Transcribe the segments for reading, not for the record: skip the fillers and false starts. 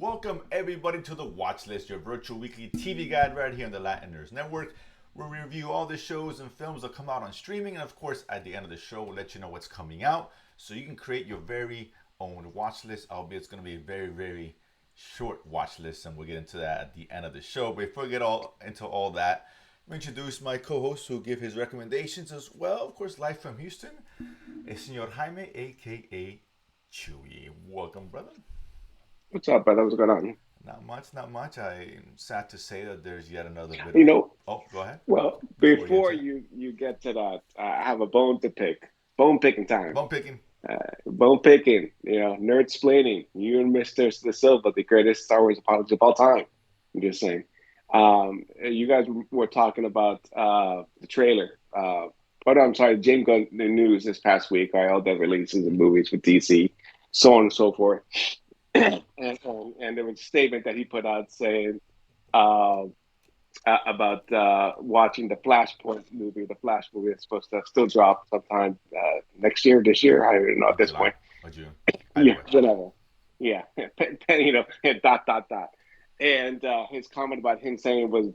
Welcome everybody to the Watchlist, your virtual weekly TV guide right here on the Latin Nerds Network, where we review all the shows and films that come out on streaming, and of course, at the end of the show, we'll let you know what's coming out, so you can create your very own watch list. Albeit it's going to be a very, very short watch list, and we'll get into that at the end of the show. But before we get into all that, I'll introduce my co-host who will give his recommendations as well. Of course, live from Houston, Senor Jaime, aka Chewy. Welcome, brother. What's up, brother? What's going on? Not much. I'm sad to say that there's yet another bit You of... know, Oh, go ahead. well, Before we get before to it. you get to that, I have a bone to pick. Bone picking time. Bone picking. Bone picking. Nerd splaining. You and Mr. De Silva, the greatest Star Wars apologist of all time. I'm just saying. You guys were talking about the trailer. No, I'm sorry, James Gunn, the news this past week. All the releases of movies with DC, so on and so forth. And there was a statement that he put out saying uh, about watching the Flashpoint movie. The Flash movie is supposed to still drop sometime next year, this year. I don't know at this July point. or June. Yeah, whatever. Yeah, dot dot dot. And his comment about him saying was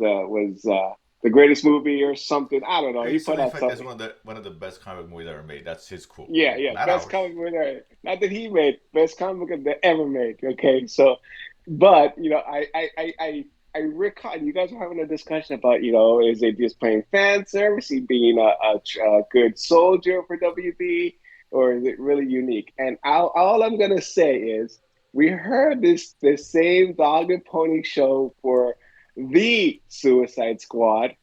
the greatest movie or something. I don't know. He put out That's something. one of the best comic movies ever made. That's his quote. Yeah, Not best ours. comic book ever. Not that he made, best comic book that ever made. Okay, so, but I recall you guys were having a discussion about is it just playing fan service, he being a good soldier for WB, or is it really unique? And all I'm gonna say is we heard this same dog and pony show for the Suicide Squad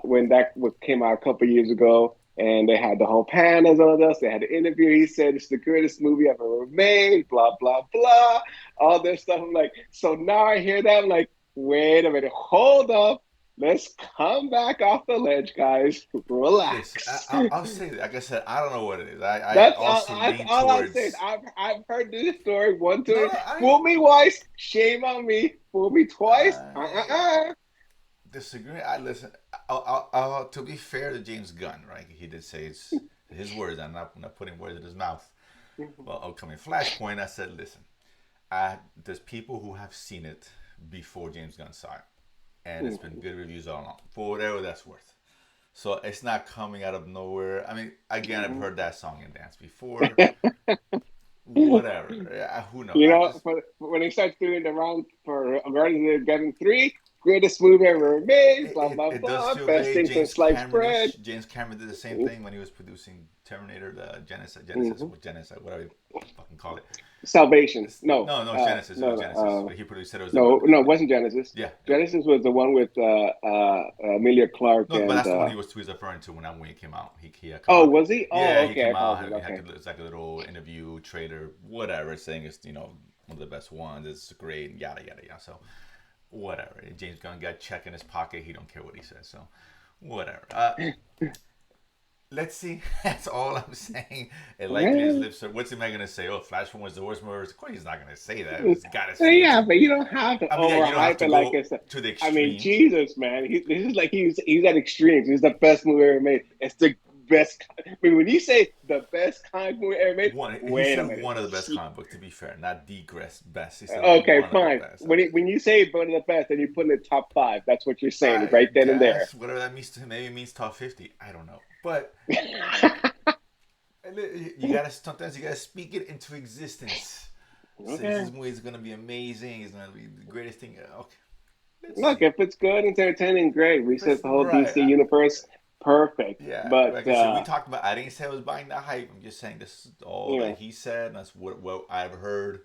when that came out a couple years ago, and they had the whole panels on us. They had an interview. He said it's the greatest movie I've ever made. Blah blah blah. All this stuff. I'm like, so now I hear that. I'm like, wait a minute, hold up. Let's come back off the ledge, guys. Relax. Listen, I'll say, like I said, I don't know what it is. I also That's lean all I'm saying. towards... I've heard this story one No, time. no, I Fool me once, shame on me. Fool me twice. disagree. Listen. To be fair to James Gunn, right? He did say it's his words. I'm not putting words in his mouth. Well, upcoming Flashpoint, I said, listen, there's people who have seen it before James Gunn saw it, and it's been good reviews all along, for whatever that's worth. So it's not coming out of nowhere. I mean, again, I've heard that song and dance before. Whatever. Who knows? When they start doing the round for Guardians of the Galaxy 3, greatest movie ever made, blah, blah, It does blah, feel best very thing since James sliced bread. Cameron-ish. James Cameron did the same thing when he was producing Terminator, the Genesis, whatever you fucking call it. Salvation. No. No, Genesis. It was Genesis. But he produced it. It was it wasn't Genesis. Yeah. Genesis was the one with Emilia Clarke. No, and, but that's the one he was referring to when he came out. He come oh, out. was he? Oh, Yeah, okay. he came out. Okay. It's like a little interview, trailer, whatever, saying it's one of the best ones. It's great, yada yada yada. So whatever. James Gunn got a check in his pocket. He don't care what he says. So whatever. Let's see. That's all I'm saying. It likely his lips are. What's he gonna say? Oh, Flashpoint was the worst movie. Of course, he's not gonna say that. He's gotta say. Yeah, but you don't have to You don't have overhype to it go like it's. to the I mean, extreme. Jesus, man, this is like he's at extremes. He's the best movie ever made. It's the best. I mean, when you say the best comic movie ever made, He wait a said minute. one of the best comic books. To be fair, not the best. He said Okay, one fine. of the best. When you say one of the best, then you put in the top 5. That's what you're saying, I right then and there. guess, whatever that means to him, maybe it means top 50. I don't know, but sometimes you gotta speak it into existence. Okay. Say, this movie is gonna be amazing. It's gonna be the greatest thing. Okay. Look, if it's good and entertaining, great. We set the whole Right. DC universe perfect. Yeah, But like I said, we talked about. I didn't say I was buying the hype. I'm just saying this is all that he said. And that's what I've heard,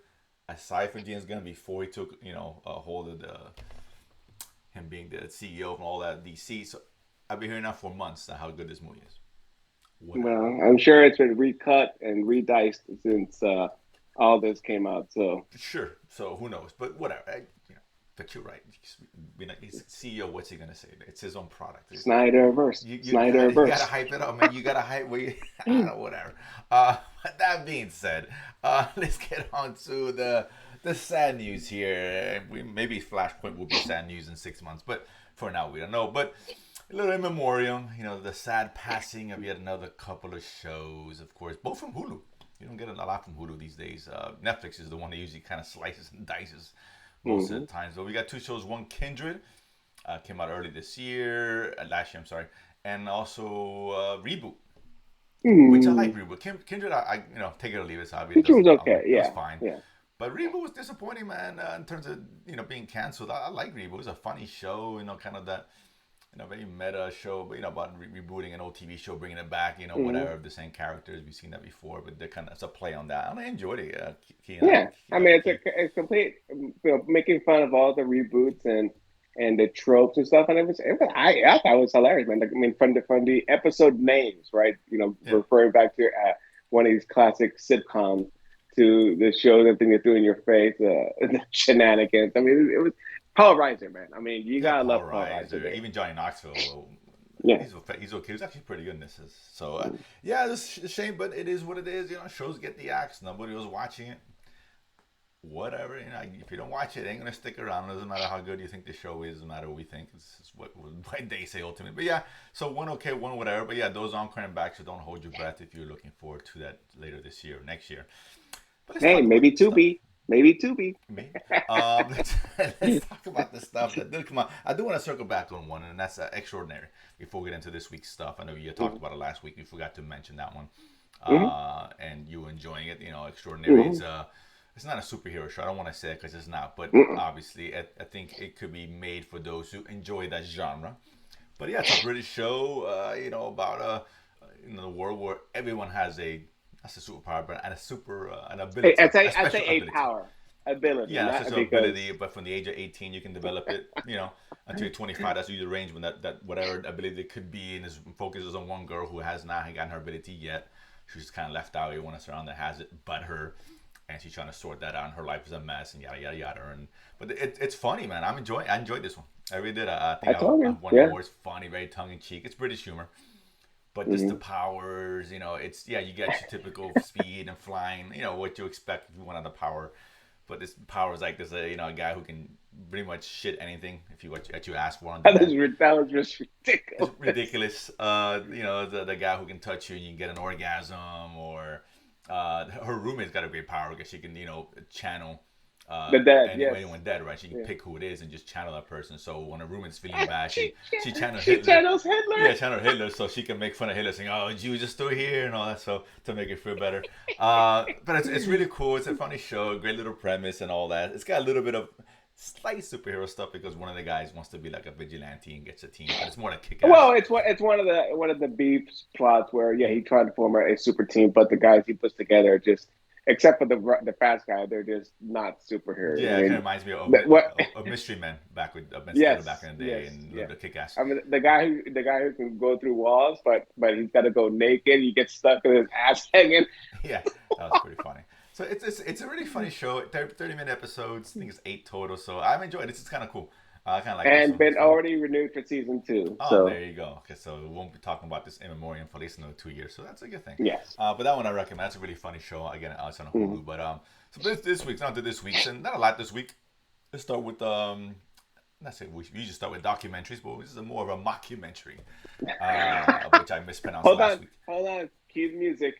aside from James Gunn, before he took a hold of him being the CEO and all that DC. So I've been hearing that for months now how good this movie is. Whatever. well, I'm sure it's been recut and rediced since all this came out. So Sure. So who knows? But whatever. But you're right. He's CEO. What's he gonna say? It's his own product. Snyderverse. You Snyderverse. gotta hype it up, man. You gotta hype. I don't know, whatever. That being said, let's get on to the sad news here. Maybe Flashpoint will be sad news in 6 months, but for now we don't know. But a little in memoriam, the sad passing of yet another couple of shows, of course, both from Hulu. You don't get a lot from Hulu these days. Netflix is the one that usually kind of slices and dices most of Hmm. the time. So we got two shows. One, Kindred, came out early this year, last year, I'm sorry, and also Reboot, which I like. Hmm. Reboot. Kindred, I take it or leave it. So it Which was doesn't. okay. It was Yeah. fine. Yeah. But Reboot was disappointing, man. In terms of being canceled, I like Reboot. It was a funny show. Kind of that very meta show, but about rebooting an old TV show, bringing it back. Hmm. Whatever the same characters we've seen that before, but they're kind of it's a play on that, and I enjoyed it. Key, Yeah. I mean, Key. it's complete, making fun of all the reboots and the tropes and stuff, and I thought it was hilarious, man. Like, I mean, from the episode names, right? Yeah, Referring back to one of these classic sitcoms to the show that thing they threw in your face, the shenanigans. I mean, it was Paul Reiser, man. I mean, you yeah. gotta Paul love Paul Reiser Reiser, there. even Johnny Knoxville. Yeah. He's okay. He's actually pretty good in this. So yeah, it's a shame, but it is what it is. Shows get the axe. Nobody was watching it. Whatever. If you don't watch it, it ain't gonna stick around. It doesn't matter how good you think the show is. Doesn't matter what we think. It's what they say ultimately. But yeah, so one okay, one whatever. But yeah, those on coming back. So don't hold your breath if you're looking forward to that later this year or next year. But let's Hey, talk about maybe the stuff. Tubi, maybe Tubi. Me. Let's talk about the stuff that did come out. I do want to circle back on one, and that's extraordinary. Before we get into this week's stuff, I know you talked Hmm. about it last week. We forgot to mention that one, Hmm. and you enjoying it. Extraordinary. Hmm. It's not a superhero show. I don't want to say it because it's not, but Hmm. obviously, I think it could be made for those who enjoy that genre. But yeah, it's a British show. About the world where everyone has a that's a superpower, but and a super an ability, a I special say a ability. power ability, Yeah, that's not just an because ability, but from the age of 18, you can develop it, until you're 25. That's usually the range when that whatever ability it could be, and this focuses on one girl who has not gotten her ability yet. She's kind of left out. Everyone else around that has it, but her, and she's trying to sort that out. And her life is a mess, and yada yada yada. But it's funny, man. I enjoyed this one. I really did. I I think told I you, want yeah. more. It's funny, very tongue in cheek. It's British humor, but just the Hmm. powers, it's you get your typical speed and flying, what you expect if you want out of power. But this power is like there's a guy who can pretty much shit anything if you what you ask for on demand. That was just It's ridiculous. ridiculous. The guy who can touch you and you can get an orgasm, or her roommate's got a great power because she can channel The dead, yes, anyone dead, right? She can yeah. pick who it is and just channel that person. So when her roommate's feeling bad, she channels She Hitler. channels Hitler. Yeah, channel Hitler, so she can make fun of Hitler, saying, "Oh, Jews are still here" and all that, so to make it feel better. But it's really cool. It's a funny show, great little premise and all that. It's got a little bit of slight superhero stuff because one of the guys wants to be like a vigilante and gets a team, but it's more like kick Well, ass. it's one of the beef plots where he tried to form a super team, but the guys he puts together are just, except for the fast guy, they're just not superheroes. I Yeah, it kind mean, of reminds me what? of Mystery Men back with Ben Stiller back Yes, in the day, yes, and a yeah. little bit of kick ass. I mean, the guy who can go through walls, but he's got to go naked. He gets stuck with his ass hanging. Yeah, that was pretty funny. So it's a really funny show. 30-minute episodes. I think it's 8 total. So I've enjoyed it. It's kind of cool. I kind of like this And one. It's been funny. already renewed for season 2. Oh, So there you go. Okay, so we won't be talking about this in memoriam for at least another 2 years. So that's a good thing. yes. But that one I recommend. That's a really funny show. Again, it's on Hmm. Hulu. But so this week's not to this week's, and not a lot this week. Let's start with not say we usually start with documentaries, but this is more of a mockumentary, which I mispronounced last week. Hold on. Cue the music.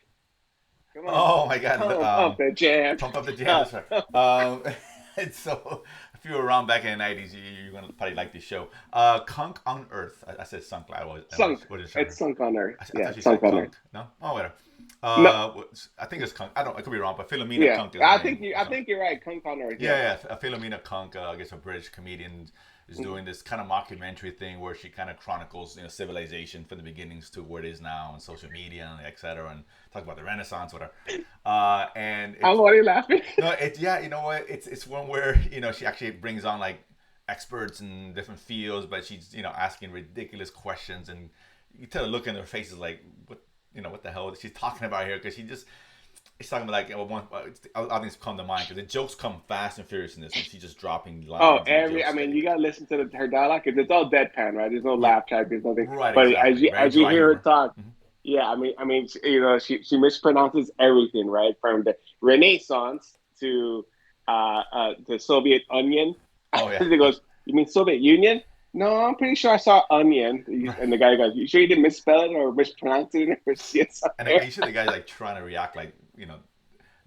Come on, Oh my God! pump up the jam. Pump up the jam. That's right. And so if you were around back in the '90s, you're gonna probably like this show. Cunk on Earth. I said Sunk. Sunk. Wasn't sure. It's sunk on Earth. I Yeah, thought you sunk said on Earth. Cunk. No. Oh, whatever. No, I think it's Cunk. I could be wrong, but Philomena yeah. Cunk is her name. I think you're right. Sunk on Earth. Yeah. Yeah, yeah. Philomena Cunk, I guess a British comedian, is doing this kind of mockumentary thing where she kind of chronicles, civilization from the beginnings to where it is now, and social media, and etc., and talk about the Renaissance, whatever. And I'm already laughing. no, yeah, you know what? It's one where she actually brings on like experts in different fields, but she's asking ridiculous questions, and you tell the look in their faces like what the hell is she talking about here? Because she's talking about like other things come to mind because the jokes come fast and furious in this, and she's just dropping Oh, lines and jokes. I mean, you gotta listen to her dialogue because it's all deadpan, right? There's no Yeah, laugh track. There's nothing. right, But as exactly. you Very as you dry hear her humor. talk, Mhm. yeah, she mispronounces everything, right? From the Renaissance to the Soviet Onion. Oh yeah, He goes, "You mean Soviet Union?" No, I'm pretty sure I saw onion. And the guy goes, "You sure you didn't misspell it or mispronounce it or see it and somewhere?" you see the guy like trying to react like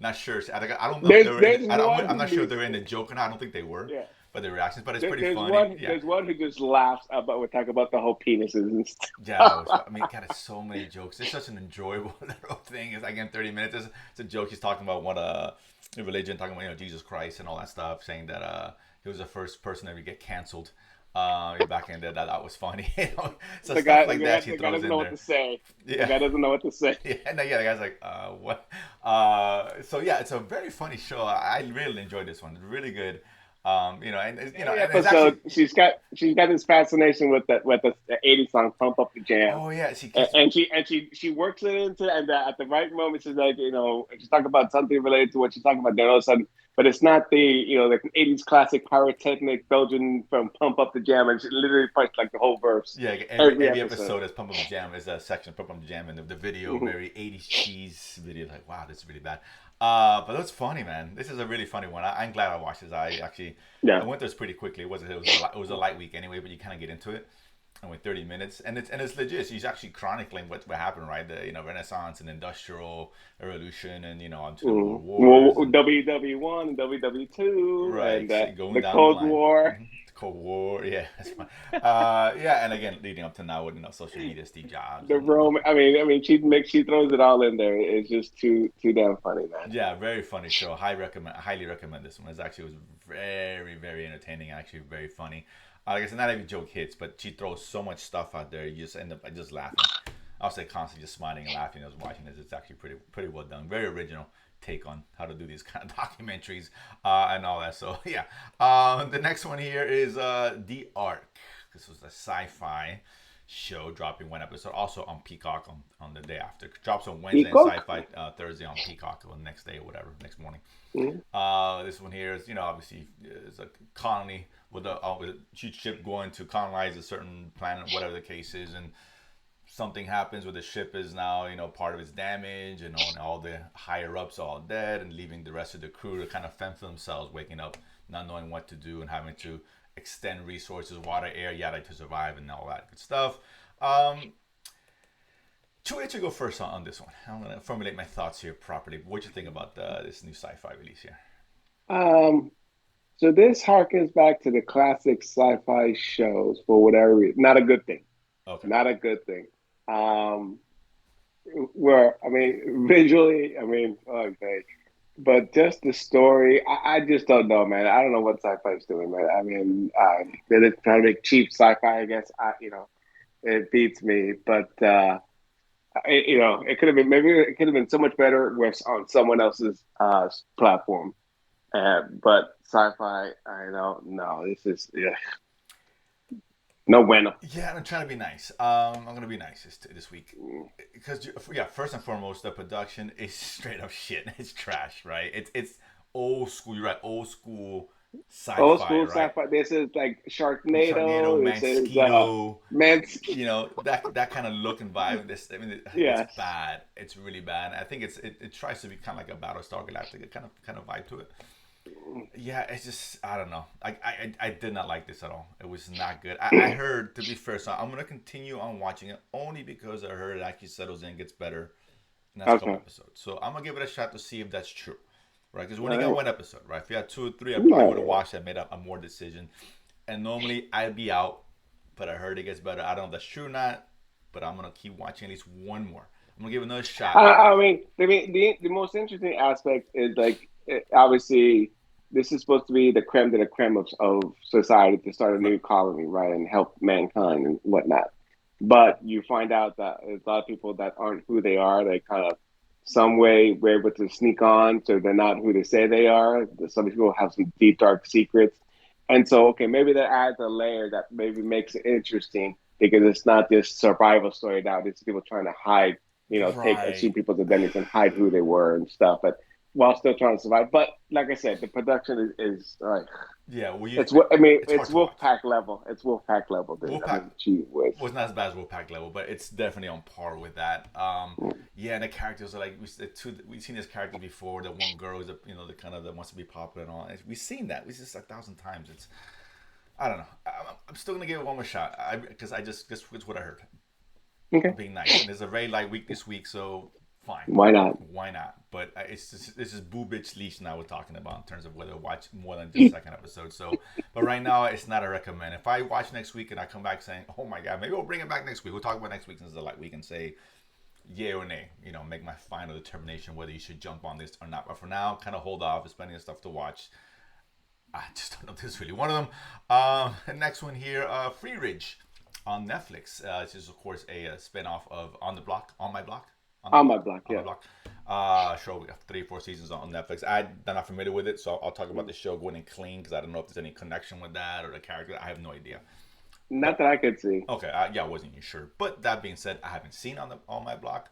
Not sure. I don't know if they were in. there's one I'm who not sure if just they were in the joke or not. I don't think they were, yeah. but the reactions. But it's pretty There's funny. one. Yeah. There's one who just laughs about we talk about the whole penises and Yeah, it was, stuff. I mean, God, it's so many jokes. It's such an enjoyable little thing. It's like in 30 minutes, it's a joke. He's talking about what religion, talking about Jesus Christ and all that stuff, saying that he was the first person to ever get canceled. Back in there, that was funny. So stuff like that she The guy throws doesn't in know what there. to say. The Yeah, guy doesn't know what to say. yeah, and yeah, the guy's like, what? So yeah, it's a very funny show. I really enjoyed this one. It's really good. And Every and it's actually. episode, she's got this fascination with the '80s song "Pump Up the Jam," Oh yeah, she and, keeps. and she works it into, and at the right moment, she's like, she's talking about something related to what she's talking about. Then all of a sudden, but it's not the '80s classic pyrotechnic Belgian from "Pump Up the Jam," and she literally punched like the whole verse Yeah, every every episode. episode is Pump Up the Jam is a section of Pump Up the Jam, and the video Hmm. very 80s cheese video. Like, wow, this is really bad. But that's funny, man. This is a really funny one. I'm glad I watched this. I Yeah. went through this pretty quickly. It was a light week anyway, but you kind of get into it. And with 30 minutes, and it's legit. She's actually chronicling what happened, right? The Renaissance and Industrial Revolution, and onto the World Wars Well, and WW1 and WW2 right, and so going the down the Cold line. War. The Cold War, yeah, that's fine. Yeah, and again, leading up to now with social media, Steve Jobs, The and Rome. She throws it all in there. It's just too damn funny, man. yeah, very funny show. Highly recommend this one. It was very, very entertaining. Actually, very funny. Like I said, not every joke hits, but she throws so much stuff out there. You just end up just laughing. I'll say constantly just smiling and laughing. I was watching this. It's actually pretty well done. Very original take on how to do these kind of documentaries and all that. So yeah, the next one here is The Ark. This was a sci-fi show dropping one episode also on Peacock on the day after. Drops on Wednesday and Peacock. Syfy Thursday on Peacock or the next day or whatever, next morning. Mhm. This one here is, obviously it's a colony with a huge ship going to colonize a certain planet, whatever the case is, and something happens where the ship is now, part of its damage, and all the higher ups are all dead, and leaving the rest of the crew to kind of fend for themselves, waking up, not knowing what to do, and having to extend resources, water, air, yada, to survive, and all that good stuff. To let you go first on this one. I'm gonna formulate my thoughts here properly. What do you think about this new sci-fi release here? Um. So this harkens back to the classic sci-fi shows for whatever reason. Not a good thing. Okay. Not a good thing. Um. Where visually, okay, but just the story, I just don't know, man. I don't know what sci-fi's doing, man. They're trying to make cheap sci-fi, I guess. It beats me, but it could have been so much better with on someone else's platform. But sci-fi, I don't know. This is yeah, no bueno. Yeah, I'm trying to be nice. I'm gonna be nice this week because yeah, first and foremost, the production is straight up shit. It's trash, right? It's old school. You're right, old school Old sci-fi, school right? sci-fi. This is like Sharknado, Sharknado. This is Mosquito, Mansky. that kind of look and vibe. It's Yes. bad. It's really bad. I think it tries to be kind of like a Battlestar Galactica kind of vibe to it. Yeah, it's just I don't know. I did not like this at all. It was not good. I heard, to be fair, so I'm gonna continue on watching it only because I heard it actually settles in, gets better in the next couple Okay. episodes. So I'm gonna give it a shot to see if that's true, right? Because when All you got right. one episode, right? If you had two or three, I probably would have Yeah. watched it, made up a more decision. And normally I'd be out, but I heard it gets better. I don't know if that's true or not, but I'm gonna keep watching at least one more. I'm gonna give it another shot. The most interesting aspect is obviously this is supposed to be the creme de la creme of society to start a Right. new colony, right, and help mankind and whatnot. But you find out that there's a lot of people that aren't who they are. They kind of some way were able to sneak on, so they're not who they say they are. Some people have some deep dark secrets, and so okay, maybe that adds a layer that maybe makes it interesting because it's not just survival story now. It's people trying to hide, take Right. assume people's identities and hide who they were and stuff, but while still trying to survive. But like I said, the production is like Yeah. Well, it's hard it's to watch. Wolfpack level. It's Wolfpack level, dude. Wolfpack Gee whiz. was not as bad as Wolfpack level, but it's definitely on par with that. Yeah, and the characters are like we've seen this character before. The one girl is the kind of that wants to be popular and all. We've seen that. We've just 1,000 times. I don't know. I'm still gonna give it one more shot. Because I just it's what I heard. Okay. Being nice, and there's a very light week this week, so fine. Why not? Why not? But it's just, this is boo bitch leash now we're talking about in terms of whether to watch more than just second episode. So, but right now it's not a recommend. If I watch next week and I come back saying, oh my god, maybe we'll bring it back next week. We'll talk about next week since it's a light week and say yay or nay. You know, make my final determination whether you should jump on this or not. But for now, kind of hold off. There's plenty of stuff to watch. I just don't know if this is really one of them. The next one here, Freeridge on Netflix. This is of course a spin-off of On My Block. On my block, On yeah. My Block. Show. We got 3 or 4 seasons on Netflix. I'm not familiar with it, so I'll talk about the show going in clean because I don't know if there's any connection with that or the character. I have no idea. Not But that I could see. okay, yeah, I wasn't even sure. But that being said, I haven't seen On My Block.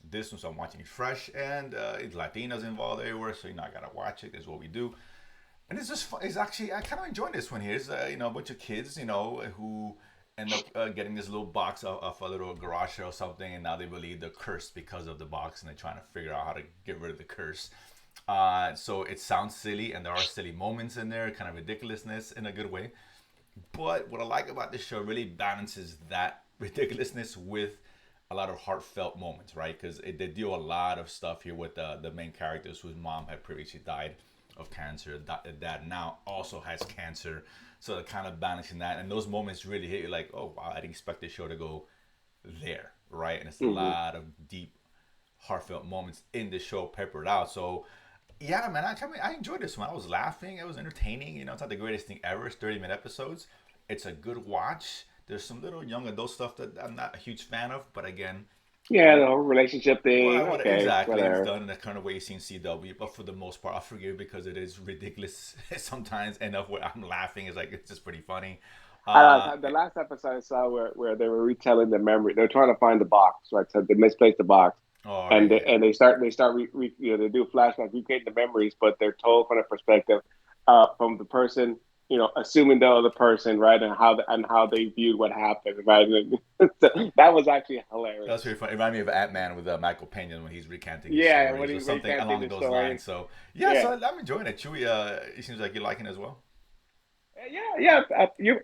This one, so I'm watching it fresh, and it's Latinos involved everywhere, so I gotta watch it. That's what we do. And it's just fun. It's actually I kind of enjoy this one here. It's a bunch of kids who end up getting this little box of a little garage sale or something, and now they believe they're cursed because of the box, and they're trying to figure out how to get rid of the curse. So it sounds silly, and there are silly moments in there, kind of ridiculousness in a good way. But what I like about this show really balances that ridiculousness with a lot of heartfelt moments, right? Because they deal a lot of stuff here with the main characters whose mom had previously died of cancer. Dad now also has cancer. So they're kind of balancing that. And those moments really hit you like, oh, wow, I didn't expect this show to go there, right? And it's a Hmm. lot of deep, heartfelt moments in the show peppered out. So, yeah, man, I enjoyed this one. I was laughing. It was entertaining. It's not the greatest thing ever. It's 30-minute episodes. It's a good watch. There's some little young adult stuff that I'm not a huge fan of. But again, Yeah, the whole relationship thing. well, Okay, exactly. It's whatever. done in the kind of way you see in CW, but for the most part, I'll forgive because it is ridiculous sometimes enough where I'm laughing. It's just pretty funny. Uh, The last episode I saw where they were retelling the memory. They're trying to find the box, right? So they misplaced the box, all and right, they, yeah. and they start they do flashbacks, recreating the memories, but they're told from the perspective from the person, assuming the other person, right, and how they viewed what happened, right. So that was actually That's hilarious. really funny. It reminded me of Ant-Man with Michael Pena when he's recanting his Yeah, when stories or he something recanted along the those story. lines. So yeah, Yeah, so I'm enjoying it. Chewy, it seems like you're liking it as well. yeah, yeah.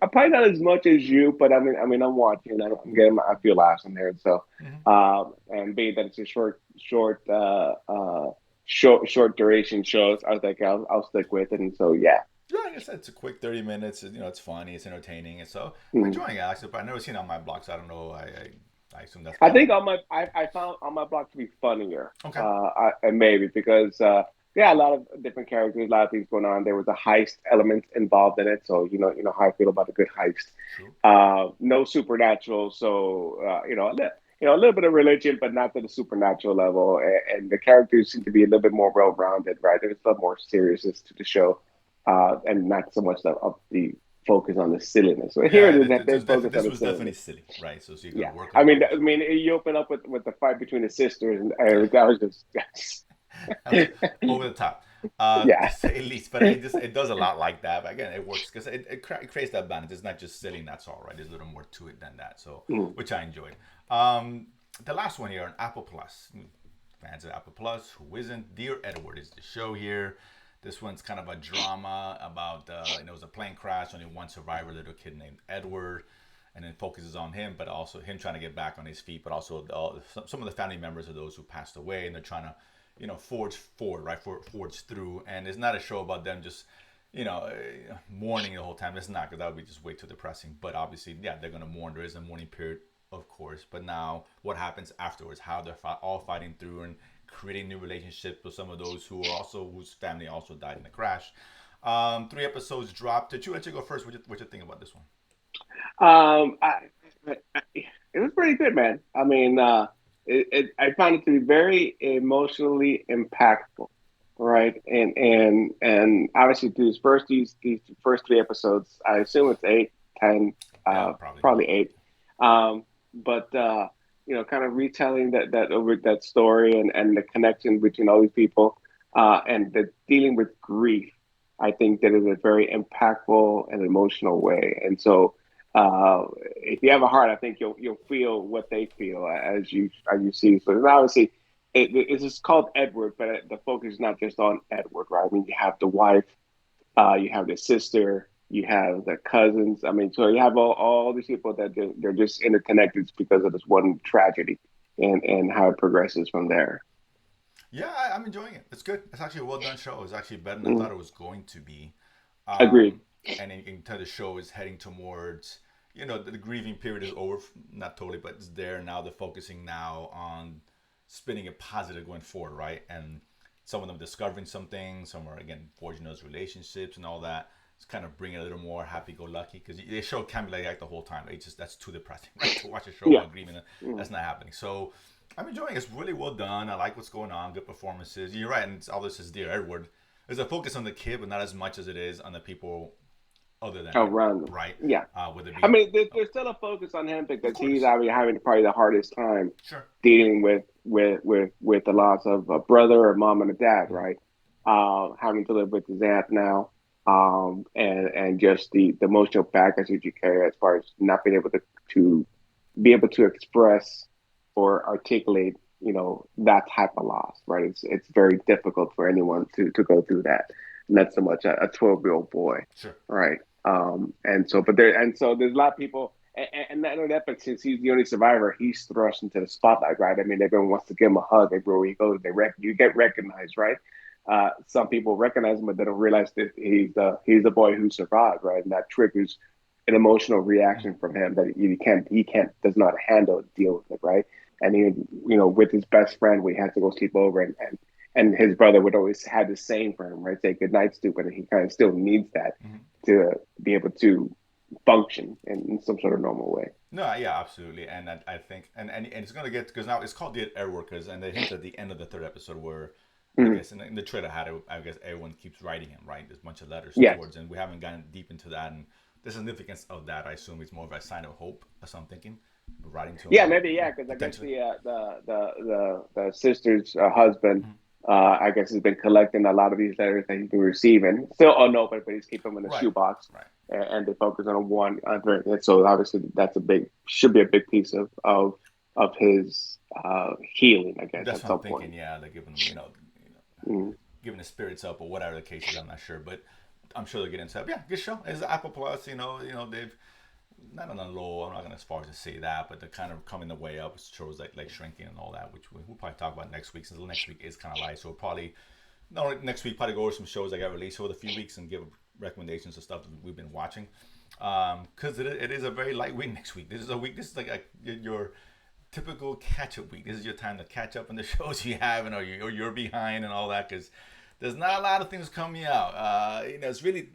I probably not as much as you, but I'm watching. I'm getting a few laughs in there. So, Hmm. and being that it's a short duration shows, I was like, I'll stick with it. And so, yeah. Yeah, like I said, it's a quick 30 minutes. It's funny, it's entertaining, and so I'm Mm. enjoying it. Actually, but I've never seen it on my blog, so I don't know. I assume that's I probably think I found on my block to be funnier, okay. and maybe because yeah, a lot of different characters, a lot of things going on. There was a heist element involved in it, so you know how I feel about a good heist. True. No supernatural, so a little bit of religion, but not to the supernatural level. And the characters seem to be a little bit more well-rounded, right? There's a lot more seriousness to the show, and not so much of the focus on the silliness. So here Yeah, it is that they focus on this the was definitely silliness. silly, right? So you got Yeah, to work I on mean, those. you open up with the fight between the sisters, and that was just That was over the top, to yeah. say least. But it does a lot like that. But again, it works because it creates that balance. It's not just silly, and that's all right. There's a little more to it than that. So Mm. which I enjoyed. The last one here on Apple Plus. Fans of Apple Plus, who isn't? Dear Edward is the show here. This one's kind of a drama about it was a plane crash. Only one survivor, little kid named Edward, and then focuses on him, but also him trying to get back on his feet, but also some of the family members of those who passed away, and they're trying to forge forward, right? Forge through. And it's not a show about them just mourning the whole time. It's not, because that would be just way too depressing. But obviously, yeah, they're gonna mourn. There is a mourning period, of course. But now, what happens afterwards? How they're all fighting through and creating new relationships with some of those whose family also died in the crash. 3 episodes dropped. Did you let you go first? What you think about this one? Um, I, it was pretty good, man. I mean, I found it to be very emotionally impactful, right? And obviously these first 3 episodes, I assume it's 8, 10, Yeah, probably. probably 8. But kind of retelling that story and the connection between all these people, and the dealing with grief. I think that is a very impactful and emotional way. And so, if you have a heart, I think you'll feel what they feel as you see. So obviously, it's just called Edward, but the focus is not just on Edward, right? I mean, you have the wife, you have the sister, you have the cousins. I mean, so you have all these people that they're just interconnected because of this one tragedy. and how it progresses from there. Yeah, I'm enjoying it. It's good. It's actually a well done show. It's actually better than I Mm, thought it was going to be. agreed. And in the show is heading towards, the grieving period is over, not totally, but it's there now. They're focusing now on spinning it positive going forward, right? And some of them discovering something, some are again forging those relationships and all that. It's kind of bringing a little more happy-go-lucky because the show can't be like that the whole time. It's just that's too depressing, right? To watch a show Yeah. about grieving, Mm, that's not happening. So I'm enjoying it. It's really well done. I like what's going on. Good performances. You're right, and all this is Dear Edward. There's a focus on the kid, but not as much as it is on the people other than him, around them. right? Yeah. Would it I be? mean, Oh, there's still a focus on him of because he's course, obviously having probably the hardest time sure. dealing with the loss of a brother, a mom, and a dad, Mm-hmm. right? Having to live with his aunt now, and just the emotional baggage that you carry as far as not being able to be able to express or articulate, that type of loss, right? It's very difficult for anyone to go through that, not so much a 12-year-old boy, Sure. right? And so there's a lot of people, and not only that, but since he's the only survivor, he's thrust into the spotlight, right? I mean, everyone wants to give him a hug everywhere he goes. You get recognized, right? Some people recognize him, but they don't realize that he's the boy who survived, right? And that triggers an emotional Mm-hmm. reaction from him that he does not handle deal with it, right? And he, with his best friend, we had to go sleep over, and his brother would always have the same for him, right? Say good night, stupid, and he kind of still needs that Mm-hmm. to be able to function in some sort of normal way. No, yeah, absolutely, and I think, and it's gonna get because now it's called the Air Workers, and they hint at the end of the third episode where, I Mm-hmm. guess in the trailer had it, I guess everyone keeps writing him, right? There's a bunch of letters Yes. towards, and we haven't gotten deep into that, and the significance of that, I assume, is more of a sign of hope. That's what I'm thinking, writing to Yeah, him, maybe, yeah, because I guess potentially. the sister's husband, Mhm. I guess, has been collecting a lot of these letters that he's been receiving, still unopened, but he's keeping them in a Right, shoebox, right. and they focus on one thing. And so obviously that's should be a big piece of his healing, I guess, That's at what I'm some thinking. point. Yeah, they're giving them, Mm. giving the spirits up or whatever the case is. I'm not sure, but I'm sure they'll get into it. But yeah, good show. It's Apple Plus. They've not on a low. I'm not gonna as far as to say that, but they're kind of coming the way up. Shows like shrinking and all that, which we'll probably talk about next week. Since next week is kind of light, so we'll probably no next week probably go over some shows that got released over the few weeks and give recommendations of stuff that we've been watching. Because it is a very light week next week. This is a week. This is like your typical catch up week. This is your time to catch up on the shows you have and or you're behind and all that because there's not a lot of things coming out. It's really.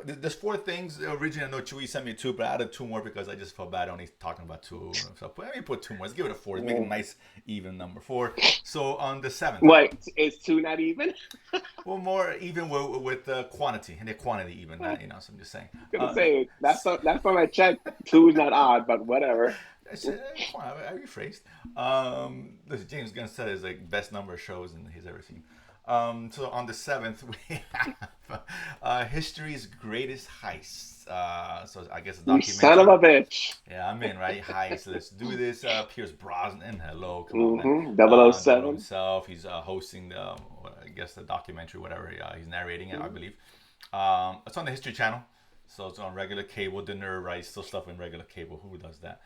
There's four things originally. I know Chewy sent me two, but I added two more because I just felt bad only talking about two. So let me put two more. Let's give it a four. Let's make it a nice even number four. So on the seventh, What, is two not even? well, more even with the quantity and the quantity even. That so I'm just saying. Gonna say that's not I checked. Two is not odd, but whatever. I said, come on, I rephrased. Listen, James Gunn said it's like best number of shows he's ever seen. So on the seventh, we have history's greatest heists. So I guess a You son of a documentary. bitch. Yeah, I'm in, right? Heist. Let's do this. Pierce Brosnan. Hello, come on, man. Mm-hmm. 007. Himself. He's hosting I guess the documentary, whatever. He's narrating it, I Mm-hmm. believe. It's on the History Channel. So it's on regular cable. Dinner, right? Still stuff in regular cable. Who does that?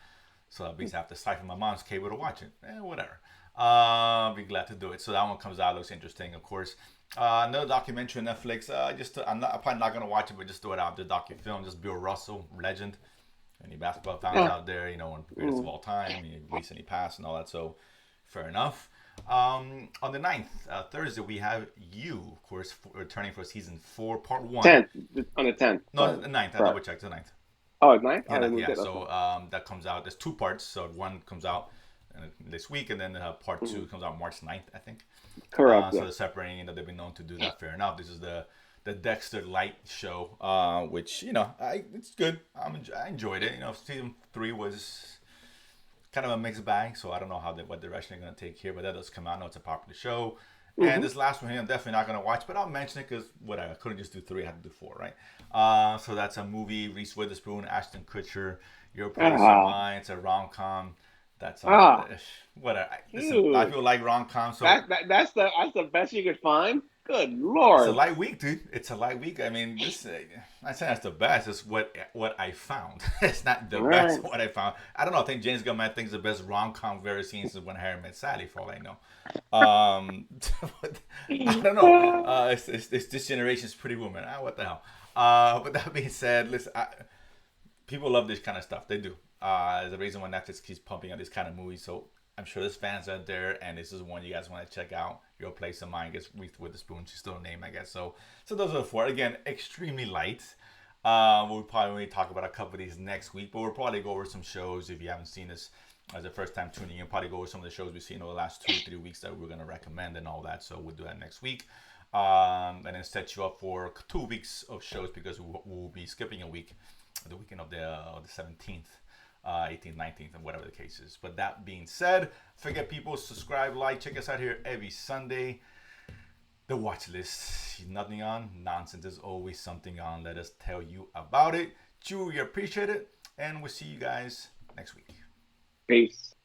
So I basically have to siphon my mom's cable to watch it. Whatever. Be glad to do it. So that one comes out, looks interesting, of course. Another documentary on Netflix. I'm probably not gonna watch it, but just throw it out. The docu-film, just Bill Russell, legend. Any basketball fans Yeah. out there, one of the greatest of Mm. all time. He recently passed and all that, so fair enough. On the ninth, Thursday, we have You, of course, returning for season 4, part 1. 10th. On the 10th. No, the ninth. I Right. double checked the ninth. Oh, it's 9th? Yeah, Oh, I moved yeah. it. Okay. So that comes out. There's two parts. So one comes out this week, and then part two Mm. comes out March 9th, I think. Correct, So yeah. they're separating. They've been known to do that. Fair enough. This is the Dexter light show, which it's good. I enjoyed it. Season 3 was kind of a mixed bag, so I don't know what direction they're gonna take here. But that does come out. I know it's a popular show. And Mm-hmm. this last one here, I'm definitely not gonna watch, but I'll mention it because whatever. I couldn't just do 3; I had to do 4, right? So that's a movie. Reese Witherspoon, Ashton Kutcher, Your Place or Ah, Mine. It's a rom com. That's ah, whatever. Listen, a lot of dude. people like rom com, so That's the best you could find. Good It's a Lord. light week, dude. It's a light week. I mean, this I say that's the best. It's what I found. It's not the All best right. what I found. I don't know. I think James Gunn might think it's the best rom com we've ever seen since When Harry Met Sally, for all I know. But I don't know. It's this generation's Pretty Woman. What the hell? But that being said, listen, people love this kind of stuff. They do. There's a reason why Netflix keeps pumping out this kind of movies. So I'm sure there's fans out there, and this is one you guys want to check out. Your Place of Mine gets Reese Witherspoon. She's still a name, I guess. So those are the four. Again, extremely light. We'll probably talk about a couple of these next week, but we'll probably go over some shows if you haven't seen this as the first time tuning in. Probably go over some of the shows we've seen over the last 2 or 3 weeks that we're going to recommend and all that. So we'll do that next week. And then set you up for 2 weeks of shows because we'll be skipping a week, the weekend of the 17th. 18th, 19th, and whatever the case is. But that being said, forget people, subscribe, like, check us out here every Sunday. The watch list, nothing on, nonsense. There's always something on. Let us tell you about it. Truly appreciate it, and we'll see you guys next week. Peace.